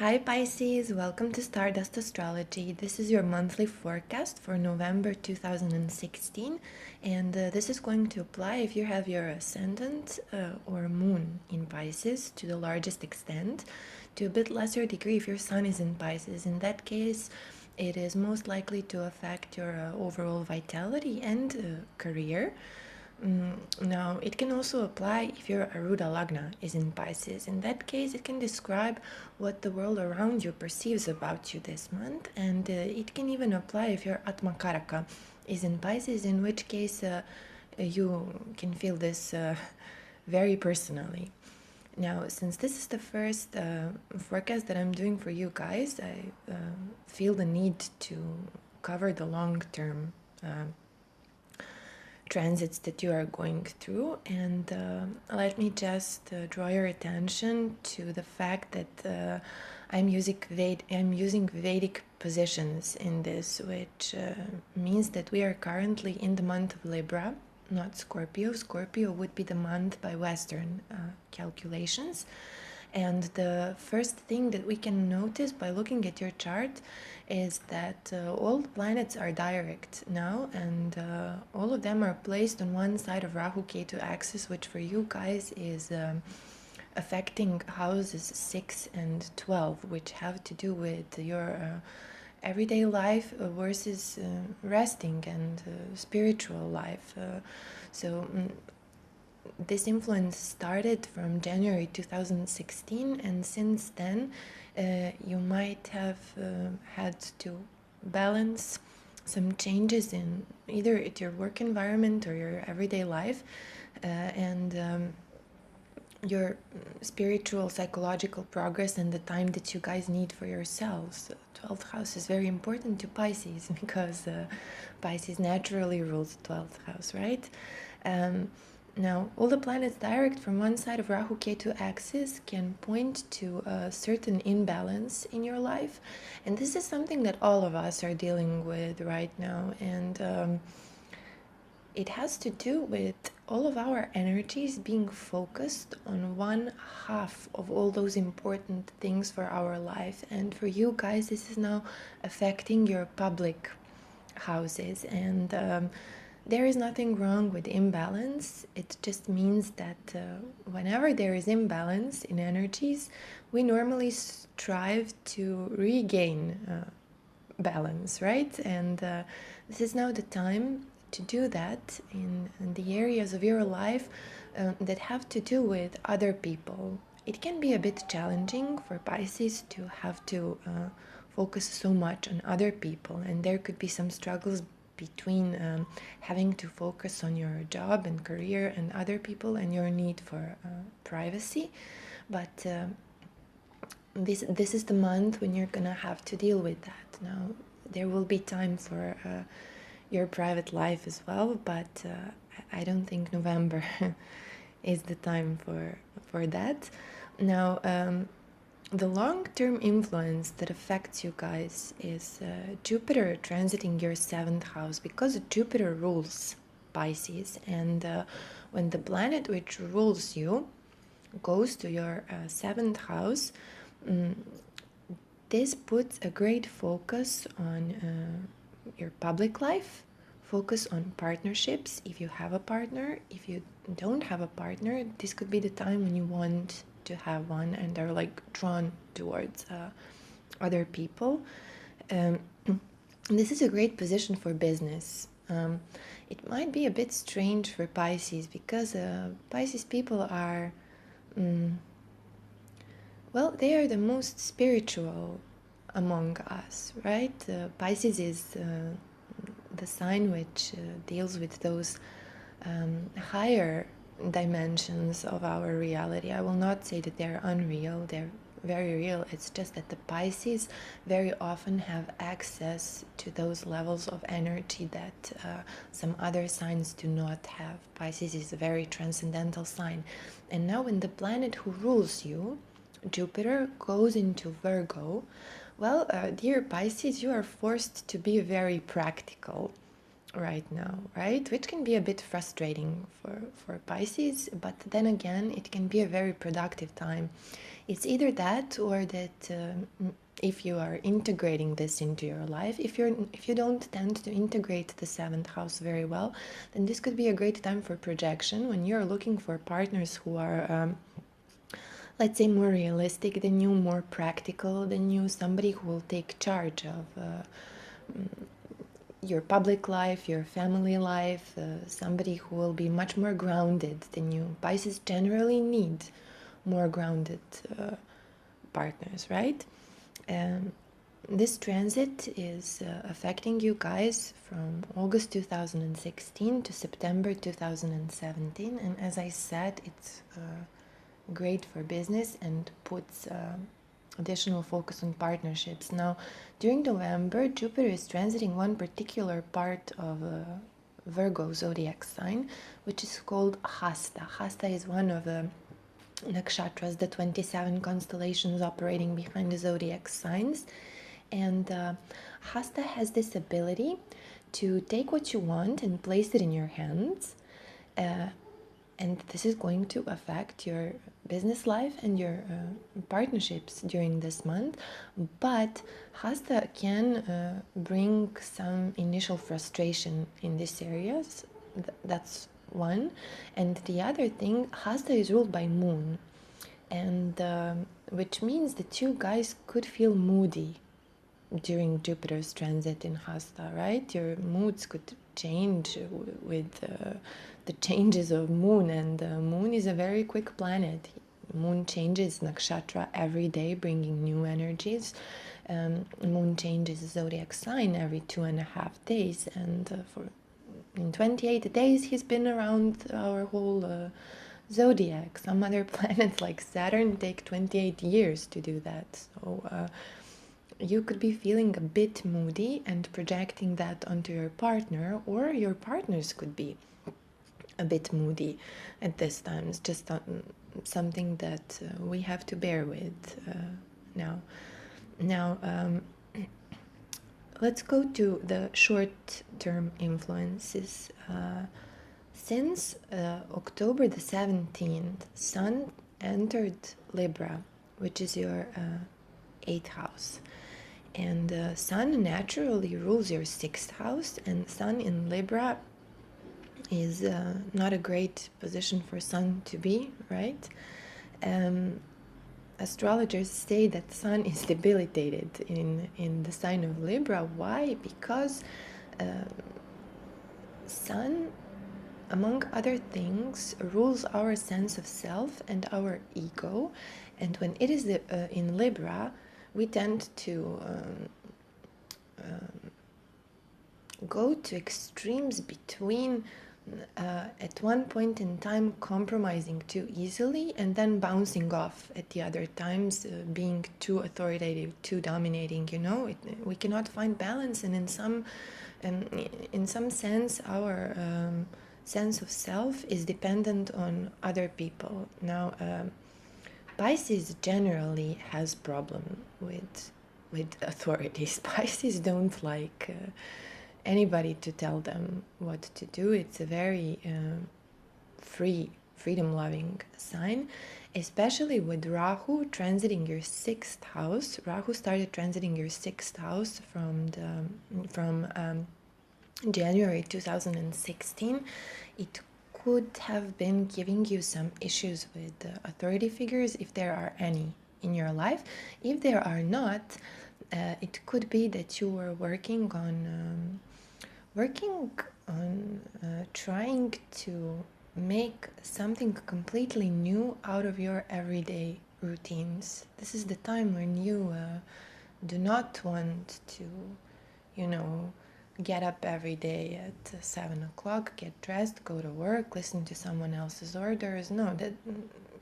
Hi Pisces, welcome to Stardust Astrology. This is your monthly forecast for November 2016, and this is going to apply if you have your Ascendant or Moon in Pisces to the largest extent, to a bit lesser degree if your Sun is in Pisces. In that case, it is most likely to affect your overall vitality and career. Now, it can also apply if your Aruda Lagna is in Pisces. In that case, it can describe what the world around you perceives about you this month, and it can even apply if your Atma Karaka is in Pisces, in which case you can feel this very personally. Now, since this is the first forecast that I'm doing for you guys, I feel the need to cover the long term transits that you are going through, and let me just draw your attention to the fact that I'm using Vedic positions in this, which means that we are currently in the month of Libra, not Scorpio. Scorpio would be the month by Western calculations. And the first thing that we can notice by looking at your chart is that all the planets are direct now, and all of them are placed on one side of Rahu Ketu axis, which for you guys is affecting houses 6 and 12, which have to do with your everyday life versus resting and spiritual life. This influence started from January 2016, and since then you might have had to balance some changes in either at your work environment or your everyday life, and your spiritual, psychological progress and the time that you guys need for yourselves. 12th house is very important to Pisces because Pisces naturally rules the 12th house, right? Now, all the planets direct from one side of Rahu Ketu axis can point to a certain imbalance in your life, and this is something that all of us are dealing with right now, and it has to do with all of our energies being focused on one half of all those important things for our life. And for you guys, this is now affecting your public houses, and there is nothing wrong with imbalance. It just means that whenever there is imbalance in energies, we normally strive to regain balance, right? And this is now the time to do that in the areas of your life that have to do with other people. It can be a bit challenging for Pisces to have to focus so much on other people, and there could be some struggles between having to focus on your job and career and other people and your need for privacy. But this is the month when you're gonna have to deal with that. Now, there will be time for your private life as well, but I don't think November is the time for that. Now, the long-term influence that affects you guys is Jupiter transiting your 7th house, because Jupiter rules Pisces, and when the planet which rules you goes to your 7th house, this puts a great focus on your public life, focus on partnerships if you have a partner. If you don't have a partner, this could be the time when you want to have one and are like drawn towards other people. This is a great position for business. It might be a bit strange for Pisces because Pisces people are well, they are the most spiritual among us, right? Pisces is the sign which deals with those higher dimensions of our reality. I will not say that they're unreal, they're very real. It's just that the Pisces very often have access to those levels of energy that some other signs do not have. Pisces is a very transcendental sign. And now when the planet who rules you, Jupiter, goes into Virgo, well, dear Pisces, you are forced to be very practical. right now, right? Which can be a bit frustrating for Pisces, but then again, it can be a very productive time. It's either that or that if you are integrating this into your life, if you don't tend to integrate the seventh house very well, then this could be a great time for projection when you're looking for partners who are let's say more realistic than you, more practical than you, somebody who will take charge of your public life, your family life, somebody who will be much more grounded than you. Pisces generally need more grounded partners, right? Um, this transit is affecting you guys from August 2016 to September 2017, and as I said, it's great for business and puts additional focus on partnerships. Now, during November, Jupiter is transiting one particular part of Virgo zodiac sign, which is called Hasta. Hasta is one of the nakshatras, the 27 constellations operating behind the zodiac signs. And Hasta has this ability to take what you want and place it in your hands. And this is going to affect your business life and your partnerships during this month. But Hasta can bring some initial frustration in these areas. That's one. And the other thing, Hasta is ruled by Moon, and which means that you guys could feel moody during Jupiter's transit in Hasta, right? Your moods could change with the changes of Moon, and Moon is a very quick planet. Moon changes nakshatra every day, bringing new energies. Moon changes zodiac sign every 2.5 days, and for in 28 days he's been around our whole zodiac. Some other planets like Saturn take 28 years to do that. So you could be feeling a bit moody and projecting that onto your partner, or your partners could be a bit moody at this time. It's just something that we have to bear with now. Now, let's go to the short-term influences. Since October the 17th, Sun entered Libra, which is your 8th house. And Sun naturally rules your 6th house, and Sun in Libra is not a great position for Sun to be, right? Astrologers say that Sun is debilitated in the sign of Libra. Why? Because Sun, among other things, rules our sense of self and our ego. And when it is in Libra, we tend to go to extremes between at one point in time compromising too easily and then bouncing off at the other times, being too authoritative, too dominating. We cannot find balance, and in some sense our sense of self is dependent on other people. Now Pisces generally has problem with authorities. Pisces don't like anybody to tell them what to do. It's a very freedom-loving sign, especially with Rahu transiting your 6th house. Rahu started transiting your 6th house from January 2016. It could have been giving you some issues with authority figures, if there are any in your life. If there are not, it could be that you were working on trying to make something completely new out of your everyday routines. This is the time when you do not want to, get up every day at 7 o'clock, get dressed, go to work, listen to someone else's orders. No,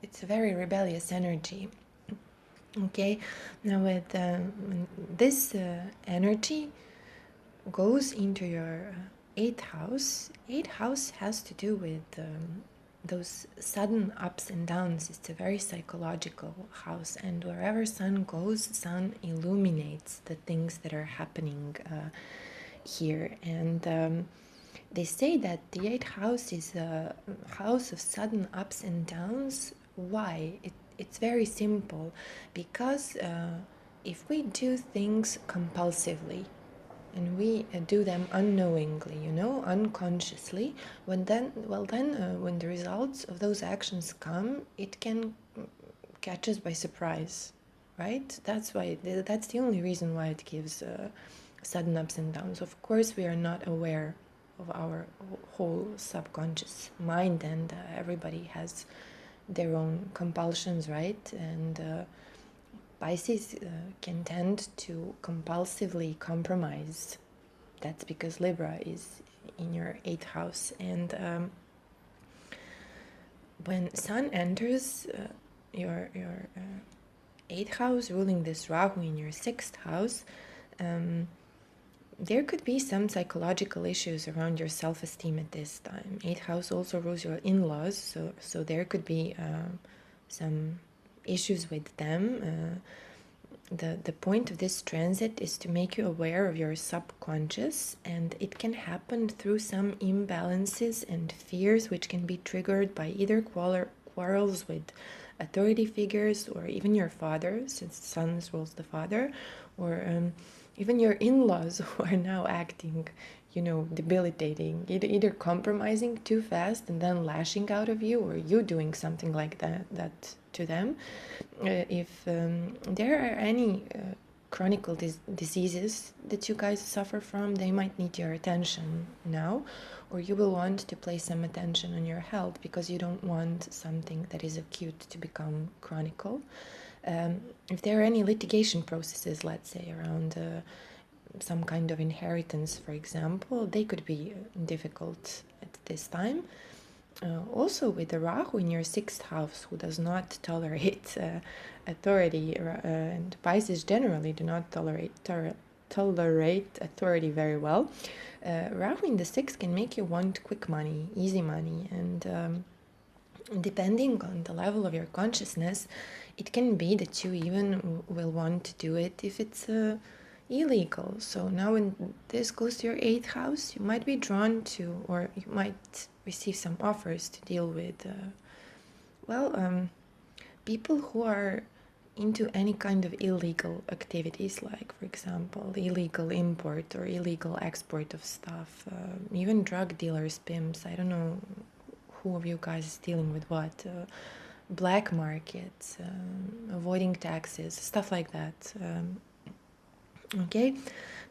it's a very rebellious energy. Okay, now with this energy goes into your 8th house. 8th house has to do with those sudden ups and downs. It's a very psychological house, and wherever Sun goes, Sun illuminates the things that are happening here. And They say that the eighth house is a house of sudden ups and downs. Why? It's very simple. Because if we do things compulsively, and we do them unknowingly, unconsciously, when the results of those actions come, it can catch us by surprise, right? That's the only reason why it gives sudden ups and downs. Of course, we are not aware of our whole subconscious mind, and everybody has their own compulsions, right? And Pisces can tend to compulsively compromise. That's because Libra is in your eighth house, and when Sun enters your eighth house, ruling this Rahu in your sixth house, there could be some psychological issues around your self-esteem at this time. Eighth house also rules your in-laws, so there could be some issues with them. The point of this transit is to make you aware of your subconscious, and it can happen through some imbalances and fears which can be triggered by either quarrels with authority figures, or even your father, since Sun rules the father, or even your in-laws who are now acting, debilitating, either compromising too fast and then lashing out of you, or you doing something like that to them. If there are any chronic diseases that you guys suffer from, they might need your attention now, or you will want to place some attention on your health, because you don't want something that is acute to become chronic. If there are any litigation processes, let's say, around some kind of inheritance, for example, they could be difficult at this time. Also, with the Rahu in your sixth house, who does not tolerate authority, and Pisces generally do not tolerate authority very well. Rahu in the sixth can make you want quick money, easy money, and depending on the level of your consciousness, it can be that you even will want to do it if it's illegal. So now when this goes to your eighth house, you might be drawn to, or you might receive some offers to deal with people who are into any kind of illegal activities, like, for example, illegal import or illegal export of stuff, even drug dealers, pimps. I don't know who of you guys is dealing with what, black markets, avoiding taxes, stuff like that. Okay,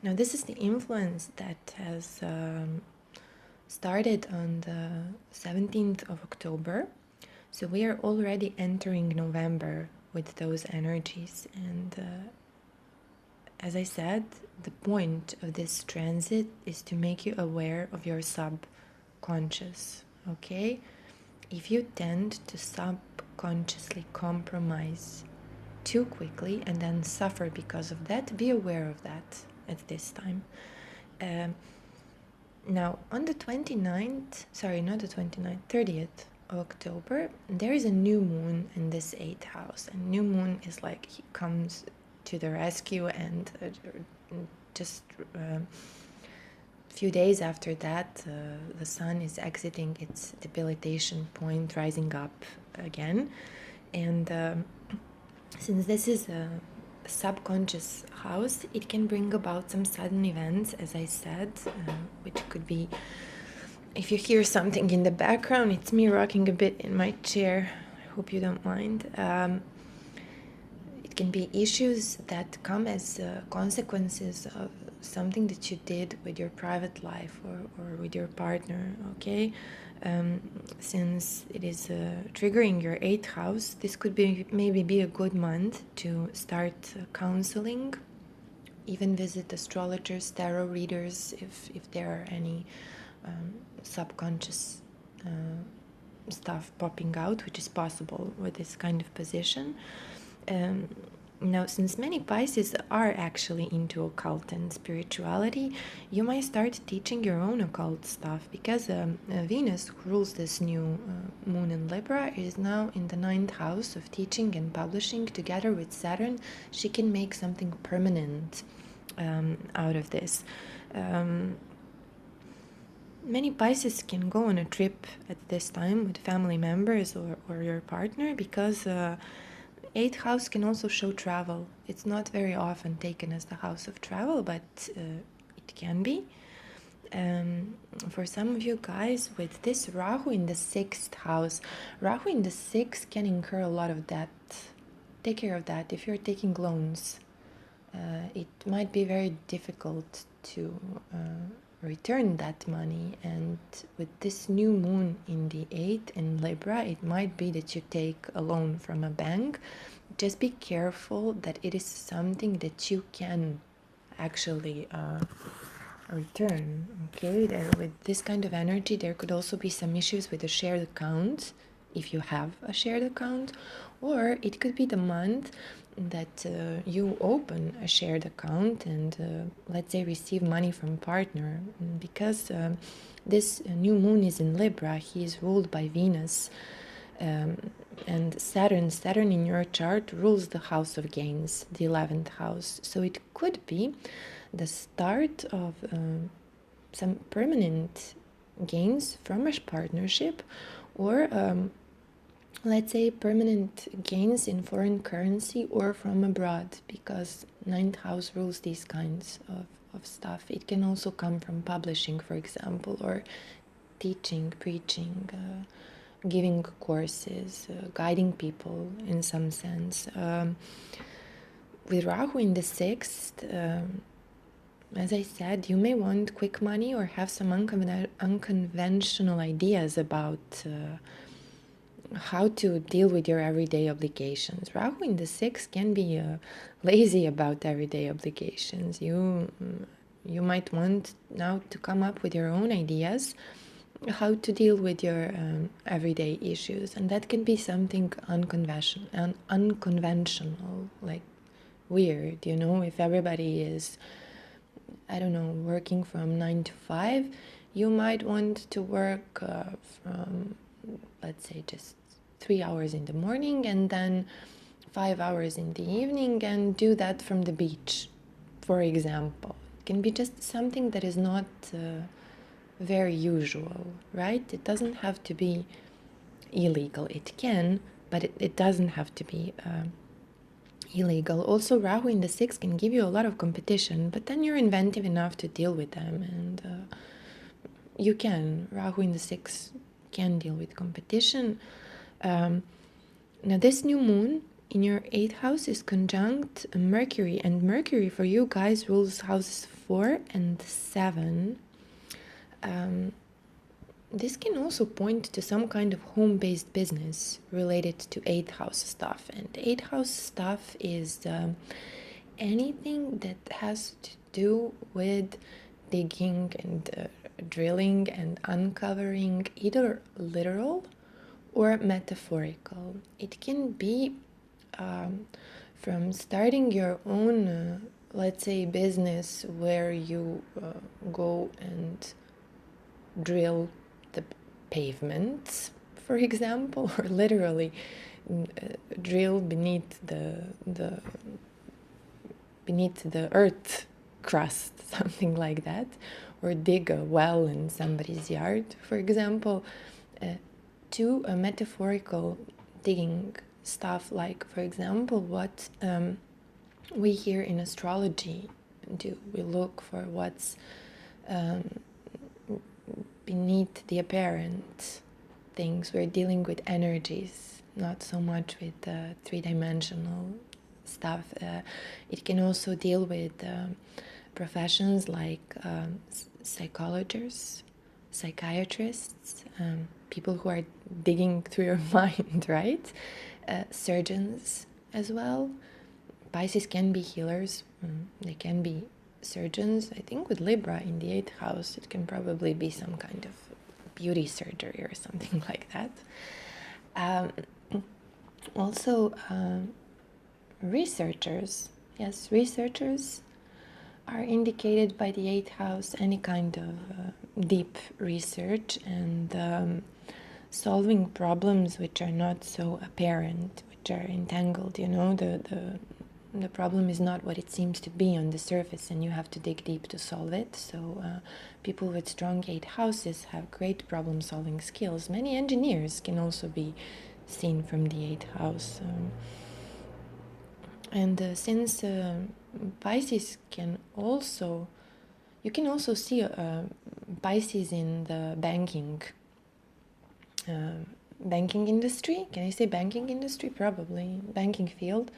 now this is the influence that has started on the 17th of October. So we are already entering November with those energies, and as I said, the point of this transit is to make you aware of your subconscious. Okay, if you tend to subconsciously compromise too quickly and then suffer because of that, be aware of that at this time. Now, on the 30th of October, there is a new moon in this 8th house. And new moon is like he comes to the rescue, and just a few days after that, the sun is exiting its debilitation point, rising up again. And since this is a subconscious house, it can bring about some sudden events, as I said, which could be, if you hear something in the background, it's me rocking a bit in my chair. I hope you don't mind. It can be issues that come as consequences of something that you did with your private life or with your partner, okay? Since it is triggering your 8th house, this could be maybe be a good month to start counseling, even visit astrologers, tarot readers, if there are any subconscious stuff popping out, which is possible with this kind of position. Now, since many Pisces are actually into occult and spirituality, you might start teaching your own occult stuff, because Venus, who rules this new moon in Libra, is now in the 9th house of teaching and publishing. Together with Saturn, she can make something permanent out of this. Many Pisces can go on a trip at this time with family members or your partner, because eighth house can also show travel. It's not very often taken as the house of travel, but it can be. For some of you guys, with this Rahu in the sixth house, Rahu in the sixth can incur a lot of debt. Take care of that. If you're taking loans, it might be very difficult to return that money. And with this new moon in the 8th in Libra, it might be that you take a loan from a bank. Just be careful that it is something that you can actually return. Okay, with this kind of energy, there could also be some issues with a shared account, if you have a shared account, or it could be the month that you open a shared account and let's say receive money from partner, because this new moon is in Libra. He is ruled by Venus, and Saturn in your chart rules the house of gains, the 11th house. So it could be the start of some permanent gains from a partnership, or let's say permanent gains in foreign currency or from abroad, because ninth house rules these kinds of stuff. It can also come from publishing, for example, or teaching, preaching, giving courses, guiding people in some sense. With Rahu in the sixth, as I said, you may want quick money or have some unconventional ideas about how to deal with your everyday obligations. Rahu in the sixth can be lazy about everyday obligations. You might want now to come up with your own ideas how to deal with your everyday issues, and that can be something unconventional, like weird. If everybody is, I don't know, working from 9 to 5, you might want to work from, let's say, just 3 hours in the morning and then 5 hours in the evening, and do that from the beach, for example. It can be just something that is not very usual, right? It doesn't have to be illegal. It can, but it doesn't have to be illegal. Also, Rahu in the sixth can give you a lot of competition, but then you're inventive enough to deal with them, and you can. Rahu in the sixth can deal with competition. Now, this new moon in your 8th house is conjunct Mercury, and Mercury for you guys rules houses 4 and 7. This can also point to some kind of home-based business related to 8th house stuff. And 8th house stuff is anything that has to do with digging and drilling and uncovering, either literal or metaphorical. It can be from starting your own, let's say, business where you go and drill the pavements, for example, or literally drill beneath the earth crust, something like that, or dig a well in somebody's yard, for example, to a metaphorical digging stuff, like, for example, what we here in astrology do. We look for what's beneath the apparent things. We're dealing with energies, not so much with three-dimensional stuff. It can also deal with professions like psychologists, psychiatrists, people who are digging through your mind, right? Surgeons as well. Pisces can be healers. They can be surgeons. I think with Libra in the 8th house, it can probably be some kind of beauty surgery or something like that. Also, researchers. Yes, researchers are indicated by the 8th house, any kind of deep research and solving problems which are not so apparent, which are entangled, the problem is not what it seems to be on the surface, and you have to dig deep to solve it. So people with strong 8th houses have great problem solving skills. Many engineers can also be seen from the 8th house. And since Pisces can also, you can also see Pisces in the banking industry. Can I say banking industry? Probably banking field.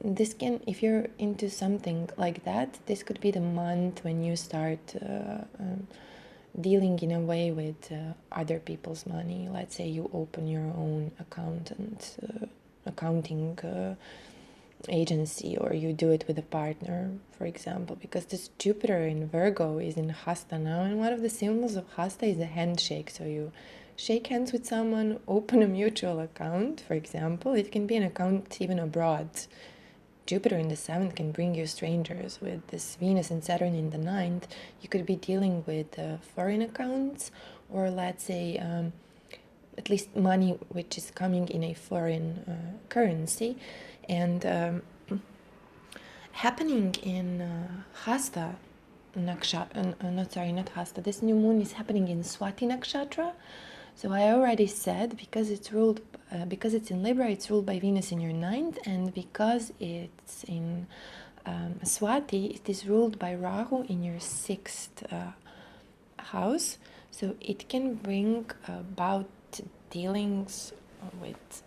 This can, if you're into something like that, this could be the month when you start dealing in a way with other people's money. Let's say you open your own accounting agency, or you do it with a partner, for example, because this Jupiter in Virgo is in Hasta now, and one of the symbols of Hasta is a handshake. So you shake hands with someone, open a mutual account, for example. It can be an account even abroad. Jupiter in the 7th can bring you strangers. With this Venus and Saturn in the 9th, you could be dealing with foreign accounts, or let's say at least money which is coming in a foreign currency. And happening in Hasta Nakshatra, not Hasta, this new moon is happening in Swati Nakshatra. So I already said, because it's in Libra, it's ruled by Venus in your 9th, and because it's in Swati, it is ruled by Rahu in your 6th house. So it can bring about dealings with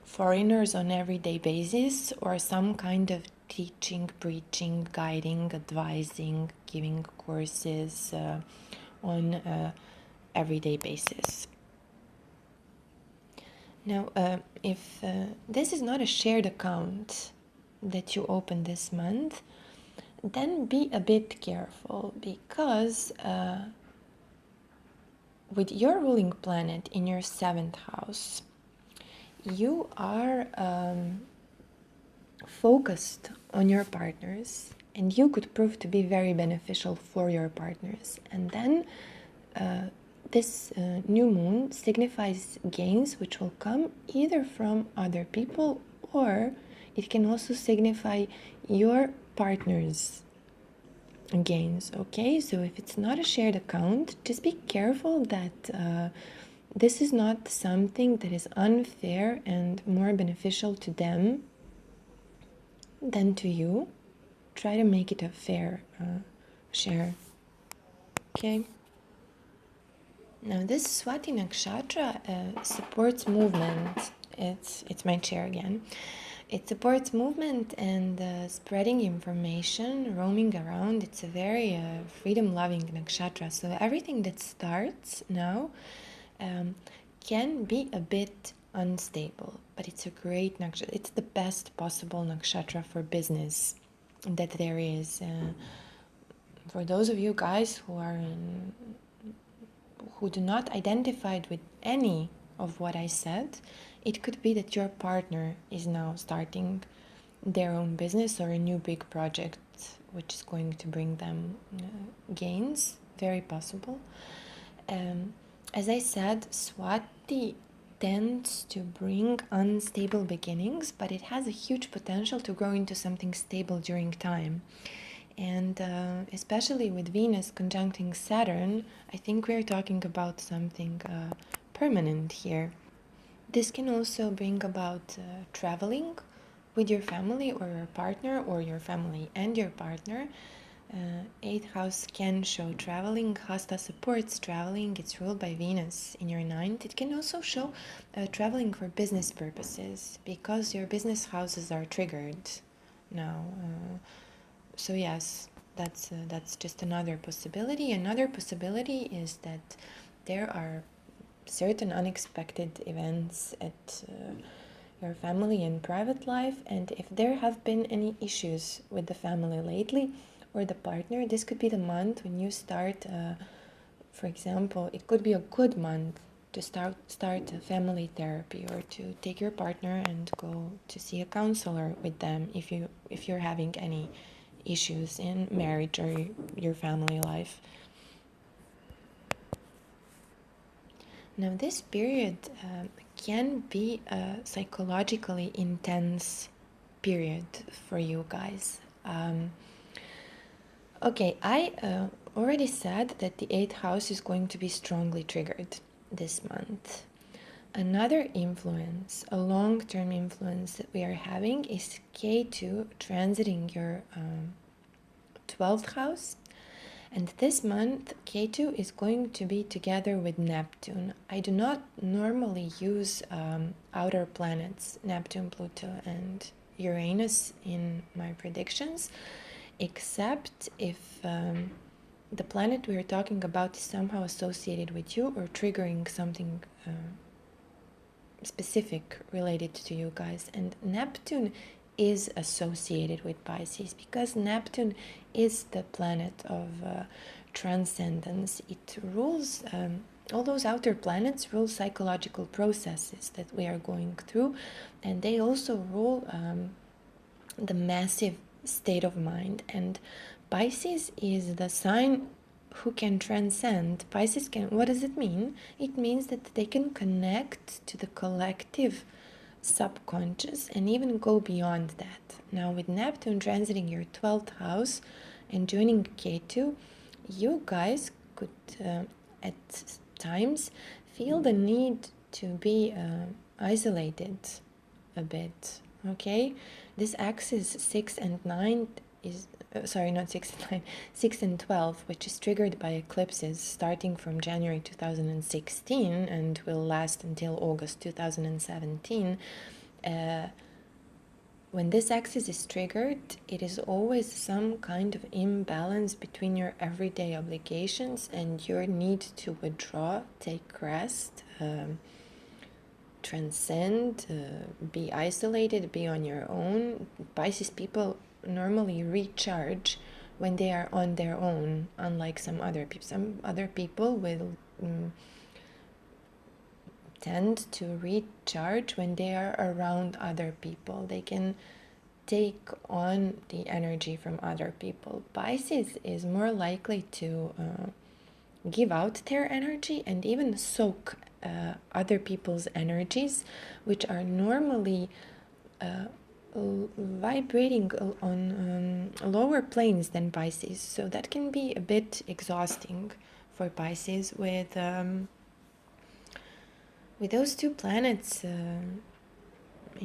foreigners on everyday basis, or some kind of teaching, preaching, guiding, advising, giving courses on everyday basis. Now, if this is not a shared account that you open this month, then be a bit careful, because with your ruling planet in your 7th house, you are focused on your partners, and you could prove to be very beneficial for your partners. And then this new moon signifies gains which will come either from other people, or it can also signify your partner's gains. Okay, so if it's not a shared account, just be careful that this is not something that is unfair and more beneficial to them than to you. Try to make it a fair share. Okay. Now this Swati Nakshatra supports movement. It's my chair again. It supports movement and spreading information, roaming around. It's a very freedom-loving nakshatra. So everything that starts now can be a bit unstable, but it's a great nakshatra. It's the best possible nakshatra for business that there is. For those of you guys who do not identify with any of what I said, it could be that your partner is now starting their own business or a new big project which is going to bring them gains. Very possible. As I said, Swati tends to bring unstable beginnings, but it has a huge potential to grow into something stable during time. And especially with Venus conjuncting Saturn, I think we're talking about something permanent here. This can also bring about traveling with your family or your partner, or your family and your partner. 8th house can show traveling. Hasta supports traveling. It's ruled by Venus in your 9th. It can also show traveling for business purposes, because your business houses are triggered now. So yes, that's just another possibility. Another possibility is that there are certain unexpected events at your family and private life, and if there have been any issues with the family lately or the partner, this could be the month when you start, for example, it could be a good month to start family therapy, or to take your partner and go to see a counselor with them if you're having any issues in marriage or your family life. Now this period can be a psychologically intense period for you guys. Okay, I already said that the 8th house is going to be strongly triggered this month. Another influence, a long-term influence that we are having is K2 transiting your 12th house. And this month, K2 is going to be together with Neptune. I do not normally use outer planets, Neptune, Pluto, and Uranus in my predictions, except if the planet we are talking about is somehow associated with you or triggering something specific related to you guys. And Neptune is associated with Pisces because Neptune is the planet of transcendence. It rules, all those outer planets rule psychological processes that we are going through, and they also rule the massive state of mind. And Pisces is the sign who can transcend. Pisces can, what does it mean? It means that they can connect to the collective subconscious and even go beyond that. Now, with Neptune transiting your 12th house and joining Ketu, you guys could at times feel the need to be isolated a bit. Okay, this axis 6 and 9 is sorry, not 6 and 9, 6 and 12, which is triggered by eclipses starting from January 2016 and will last until August 2017. When this axis is triggered, it is always some kind of imbalance between your everyday obligations and your need to withdraw, take rest, transcend, be isolated, be on your own. Pisces people normally recharge when they are on their own, unlike some other people. Some other people will tend to recharge when they are around other people. They can take on the energy from other people. Pisces is more likely to give out their energy and even soak other people's energies, which are normally vibrating on lower planes than Pisces. So that can be a bit exhausting for Pisces with those two planets in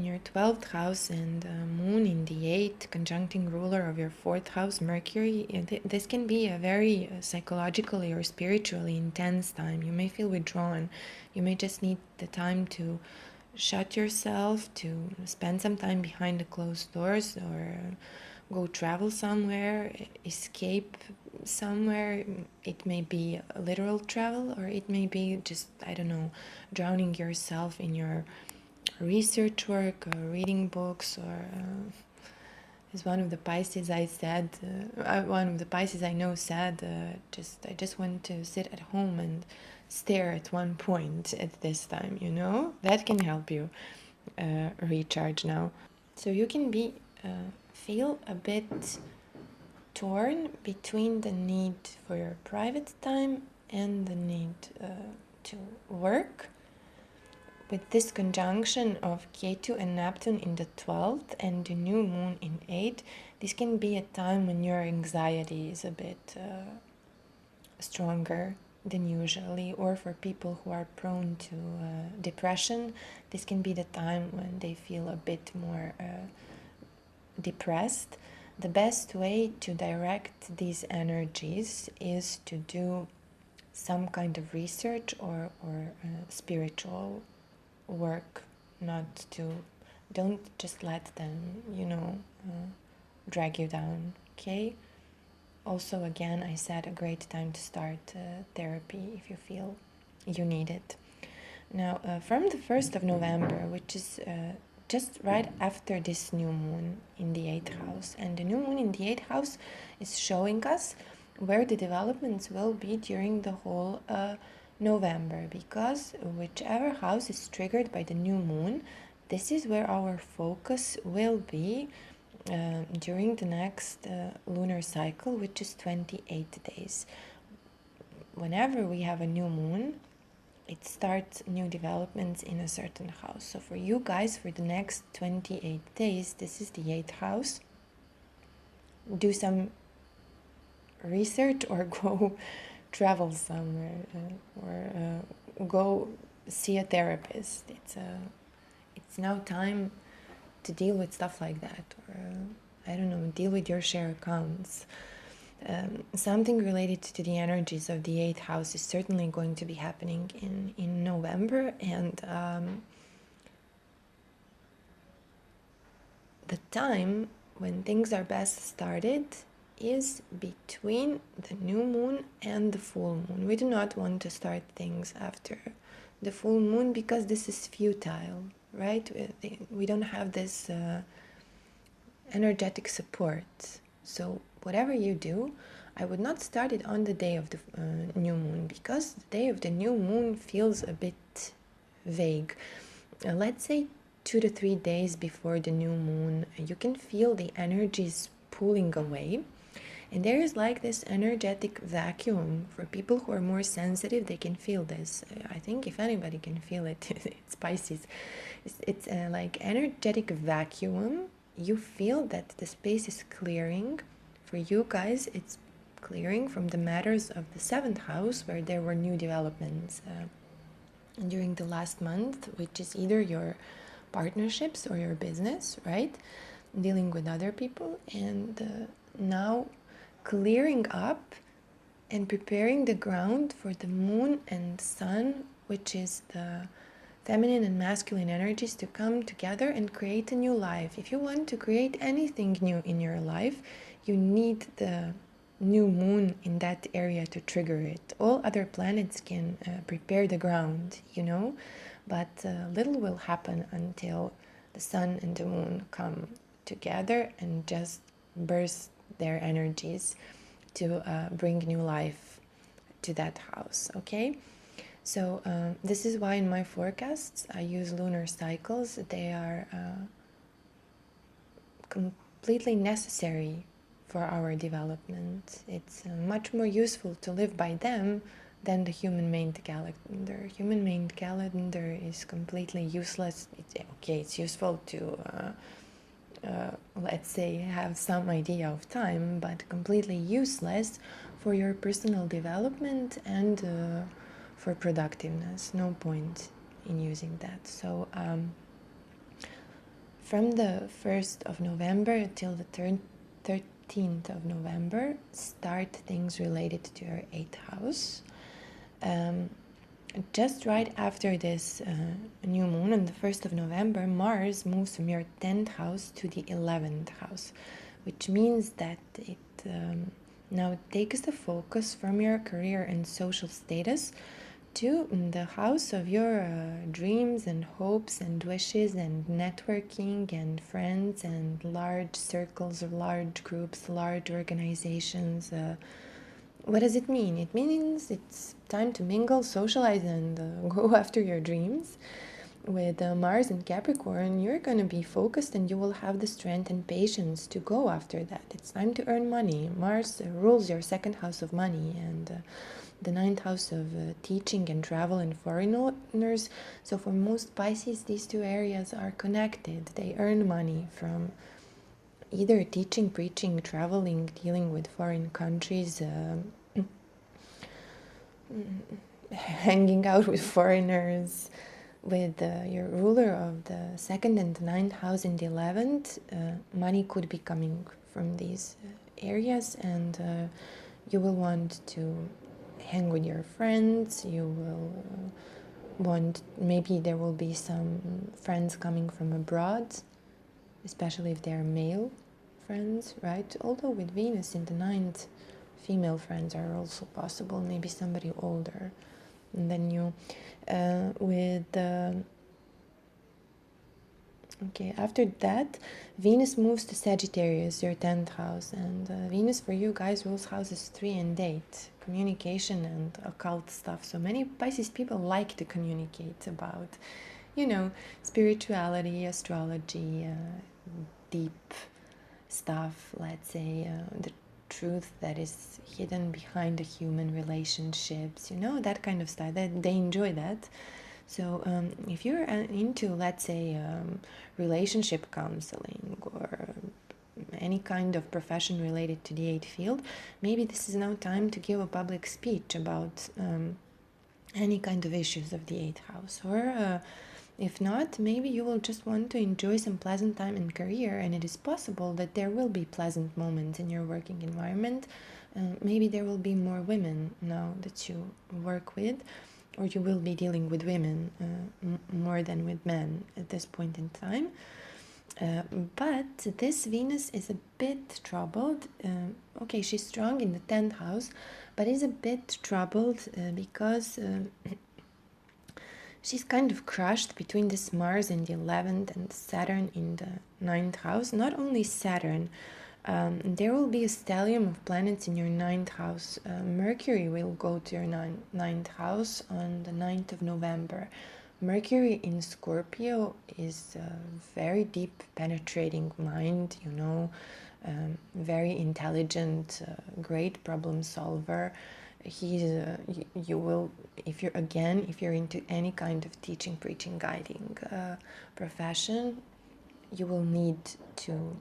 your 12th house and moon in the 8th, conjuncting ruler of your 4th house, Mercury. This can be a very psychologically or spiritually intense time. You may feel withdrawn. You may just need the time to shut yourself, to spend some time behind the closed doors, or go travel somewhere, escape somewhere. It may be a literal travel, or it may be just, I don't know, drowning yourself in your research work or reading books, or as one of the Pisces I said, one of the Pisces I know said, I just want to sit at home and stare at one point at this time, you know? That can help you recharge now. So you can be feel a bit torn between the need for your private time and the need to work. With this conjunction of Ketu and Neptune in the 12th and the new moon in 8, this can be a time when your anxiety is a bit stronger than usually, or for people who are prone to depression, this can be the time when they feel a bit more depressed. The best way to direct these energies is to do some kind of research or spiritual work, don't just let them, drag you down, okay? Also, again, I said a great time to start therapy if you feel you need it. Now, from the 1st of November, which is just right after this new moon in the 8th house, and the new moon in the 8th house is showing us where the developments will be during the whole November, because whichever house is triggered by the new moon, this is where our focus will be during the next lunar cycle, which is 28 days. Whenever we have a new moon, it starts new developments in a certain house. So for you guys, for the next 28 days, this is the 8th house. Do some research or go travel somewhere, or go see a therapist. It's now time to deal with stuff like that, or I don't know, deal with your share accounts. Something related to the energies of the 8th house is certainly going to be happening in November, and the time when things are best started is between the new moon and the full moon. We do not want to start things after the full moon because this is futile, right? We don't have this energetic support. So whatever you do, I would not start it on the day of the new moon, because the day of the new moon feels a bit vague. Let's say 2 to 3 days before the new moon, you can feel the energies pulling away. And there is like this energetic vacuum. For people who are more sensitive, they can feel this. I think if anybody can feel it, it's Pisces. It's like energetic vacuum. You feel that the space is clearing. For you guys, it's clearing from the matters of the 7th house, where there were new developments during the last month, which is either your partnerships or your business, right? Dealing with other people, and now clearing up and preparing the ground for the moon and sun, which is the feminine and masculine energies, to come together and create a new life. If you want to create anything new in your life, you need the new moon in that area to trigger it. All other planets can prepare the ground, but little will happen until the sun and the moon come together and just burst their energies to bring new life to that house. Okay, so this is why in my forecasts I use lunar cycles. They are completely necessary for our development. It's much more useful to live by them than the human-made calendar. Human-made calendar is completely useless. It's useful to let's say, have some idea of time, but completely useless for your personal development and for productiveness. No point in using that. So from the 1st of November till the 13th of November, start things related to your 8th house. Just right after this new moon on the 1st of November, Mars moves from your 10th house to the 11th house, which means that it now takes the focus from your career and social status to the house of your dreams and hopes and wishes and networking and friends and large circles of large groups, large organizations. What does it mean? It means it's time to mingle, socialize, and go after your dreams. With Mars and Capricorn, you're going to be focused and you will have the strength and patience to go after that. It's time to earn money. Mars rules your 2nd house of money and the 9th house of teaching and travel and foreigners. So for most Pisces, these two areas are connected. They earn money from either teaching, preaching, traveling, dealing with foreign countries, hanging out with foreigners. With your ruler of the 2nd and 9th house in the 11th, money could be coming from these areas, and you will want to hang with your friends. You will want, maybe there will be some friends coming from abroad, especially if they're male friends, right? Although with Venus in the 9th, female friends are also possible, maybe somebody older than you. After that, Venus moves to Sagittarius, your 10th house, and Venus for you guys rules houses 3 and 8, communication and occult stuff. So many Pisces people like to communicate about, spirituality, astrology, deep stuff, let's say, the truth that is hidden behind the human relationships, that kind of style. They enjoy that. So if you're into, let's say, relationship counseling or any kind of profession related to the 8th field, maybe this is now time to give a public speech about any kind of issues of the 8th house. Or if not, maybe you will just want to enjoy some pleasant time in career, and it is possible that there will be pleasant moments in your working environment. Maybe there will be more women now that you work with, or you will be dealing with women more than with men at this point in time. But this Venus is a bit troubled. Okay, she's strong in the 10th house, but is a bit troubled because she's kind of crushed between this Mars in the 11th and Saturn in the 9th house. Not only Saturn, there will be a stellium of planets in your 9th house. Mercury will go to your 9th house on the 9th of November. Mercury in Scorpio is a very deep, penetrating mind, very intelligent, great problem solver. He's you will, if you're into any kind of teaching, preaching, guiding profession, you will need to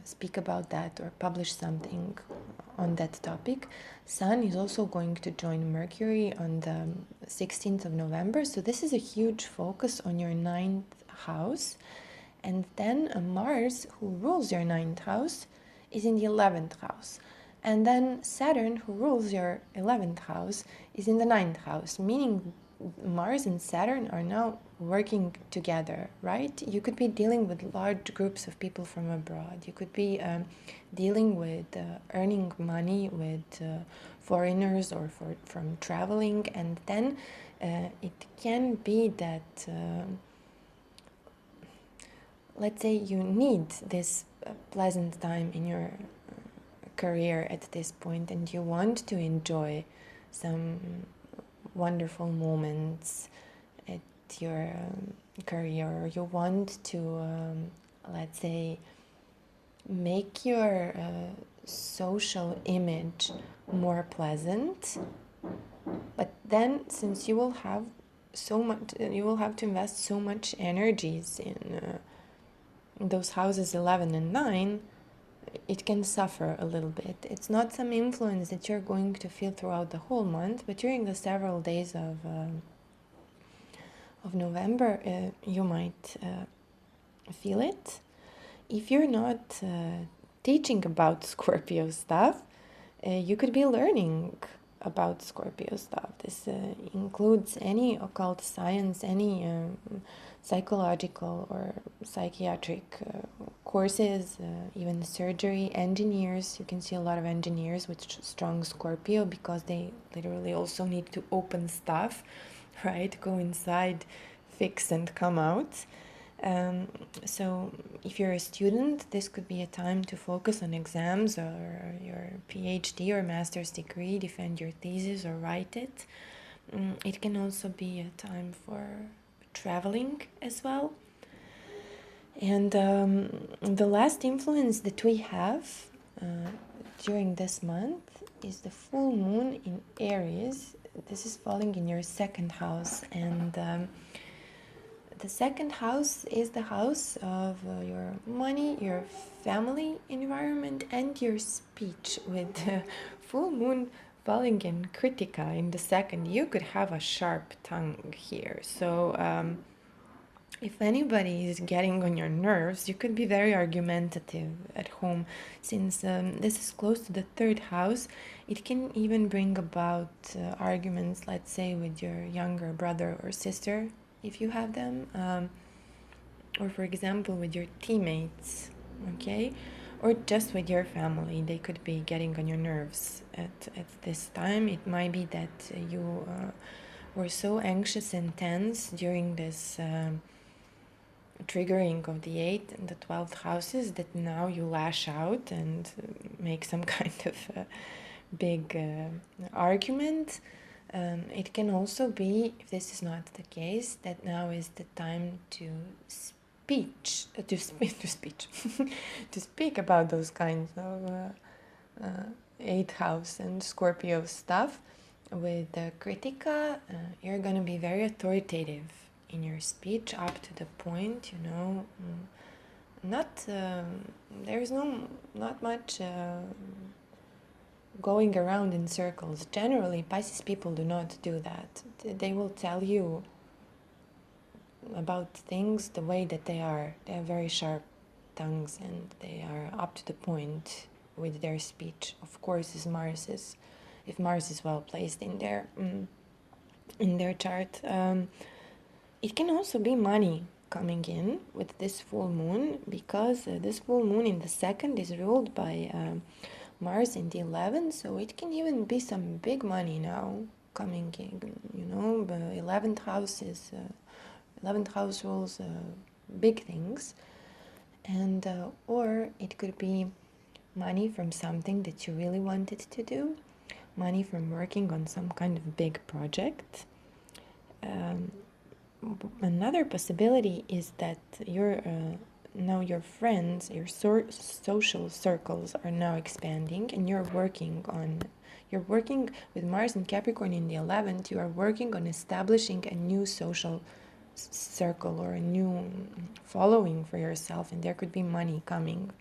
speak about that or publish something on that topic. Sun is also going to join Mercury on the 16th of November, so this is a huge focus on your 9th house. And then Mars, who rules your 9th house, is in the 11th house. And then Saturn, who rules your 11th house, is in the 9th house, meaning Mars and Saturn are now working together, right? You could be dealing with large groups of people from abroad. You could be dealing with earning money with foreigners or from traveling. And then it can be that, let's say, you need this pleasant time in your career at this point, and you want to enjoy some wonderful moments at your career, or you want to let's say make your social image more pleasant. But then, since you will have to invest so much energies in those houses 11 and 9, it can suffer a little bit. It's not some influence that you're going to feel throughout the whole month, but during the several days of November, you might feel it. If you're not teaching about Scorpio stuff, you could be learning about Scorpio stuff. This includes any occult science, any psychological or psychiatric courses, even surgery, engineers. You can see a lot of engineers with strong Scorpio because they literally also need to open stuff, right? Go inside, fix and come out. So if you're a student, this could be a time to focus on exams or your PhD or master's degree, defend your thesis or write it. It can also be a time for traveling as well. And the last influence that we have during this month is the full moon in Aries. This is falling in your 2nd house, and the 2nd house is the house of your money, your family environment, and your speech. With the full moon falling in Kritika in the 2nd, you could have a sharp tongue here. So if anybody is getting on your nerves, you could be very argumentative at home. Since this is close to the 3rd house, it can even bring about arguments, let's say, with your younger brother or sister, if you have them, or for example with your teammates, okay, or just with your family. They could be getting on your nerves at this time. It might be that you were so anxious and tense during this triggering of the 8th and the 12th houses that now you lash out and make some kind of big argument. It can also be, if this is not the case, that now is the time to speak about those kinds of 8th house and Scorpio stuff. With the Kritika, you're gonna be very authoritative in your speech, up to the point, you know. Not there's not much going around in circles. Generally, Pisces people do not do that. They will tell you about things the way that they are. They have very sharp tongues and they are up to the point with their speech. Of course, if Mars is well placed in their chart. It can also be money coming in with this full moon, because this full moon in the second is ruled by Mars in the 11th, so it can even be some big money now coming in. You know, the 11th house is 11th house rules big things, and or it could be money from something that you really wanted to do, money from working on some kind of big project. Another possibility is that now your friends, your social circles are now expanding, and you're working with Mars and Capricorn in the 11th. You are working on establishing a new social circle or a new following for yourself, and there could be money coming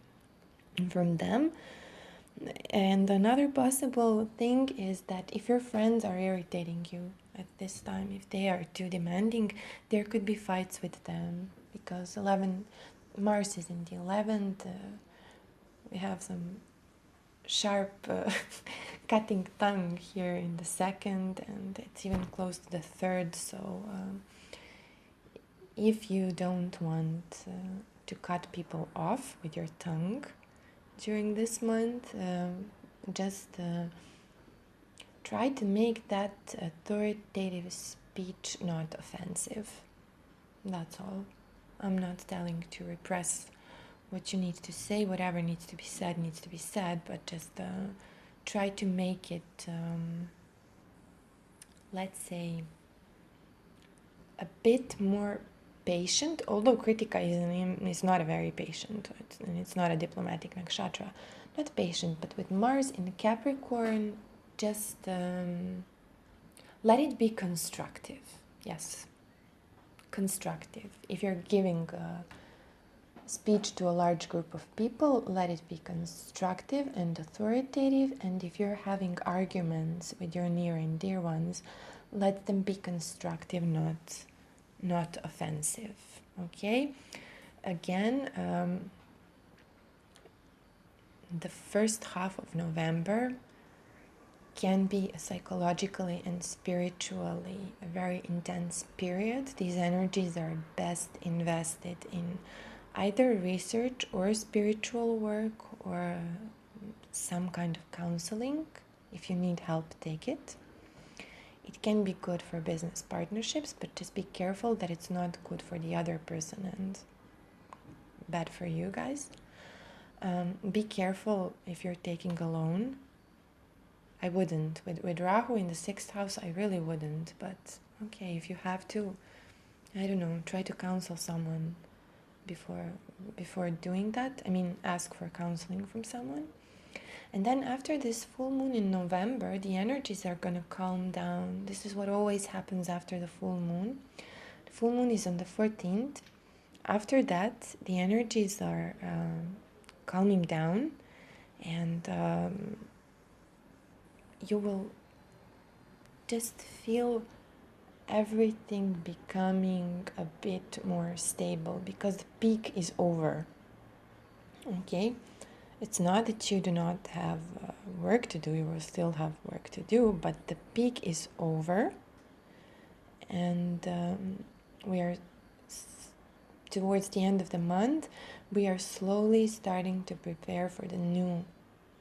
from them. And another possible thing is that if your friends are irritating you at this time, if they are too demanding, there could be fights with them, because Mars is in the 11th. We have some sharp cutting tongue here in the second, and it's even close to the third. So if you don't want to cut people off with your tongue during this month, just try to make that authoritative speech not offensive. That's all. I'm not telling to repress what you need to say. Whatever needs to be said, but just try to make it, let's say, a bit more patient, although Kritika is not a very patient, and it's not a diplomatic nakshatra. Not patient, but with Mars in Capricorn, just let it be constructive. Yes, constructive. If you're giving a speech to a large group of people, let it be constructive and authoritative. And if you're having arguments with your near and dear ones, let them be constructive, not offensive. Okay, again, the first half of November can be psychologically and spiritually a very intense period. These energies are best invested in either research or spiritual work or some kind of counseling. If you need help, take it. It can be good for business partnerships, but just be careful that it's not good for the other person and bad for you guys. Be careful if you're taking a loan. I wouldn't. With Rahu in the 6th house, I really wouldn't. But okay, if you have to, I don't know, try to counsel someone before doing that. I mean, ask for counseling from someone. And then after this full moon in November, the energies are going to calm down. This is what always happens after the full moon. The full moon is on the 14th. After that, the energies are calming down, and you will just feel everything becoming a bit more stable, because the peak is over. Okay? It's not that you do not have work to do, you will still have work to do, but the peak is over, and we are towards the end of the month. We are slowly starting to prepare for the new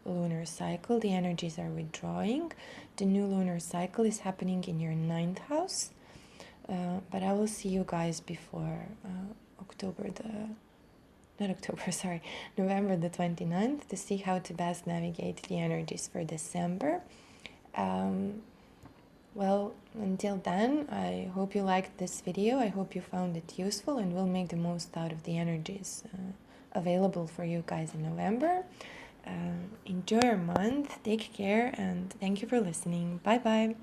lunar cycle. The energies are withdrawing. The new lunar cycle is happening in your 9th house, but I will see you guys before November the 29th, to see how to best navigate the energies for December. Well, until then, I hope you liked this video. I hope you found it useful, and we'll make the most out of the energies available for you guys in November. Enjoy your month, take care, and thank you for listening. Bye bye.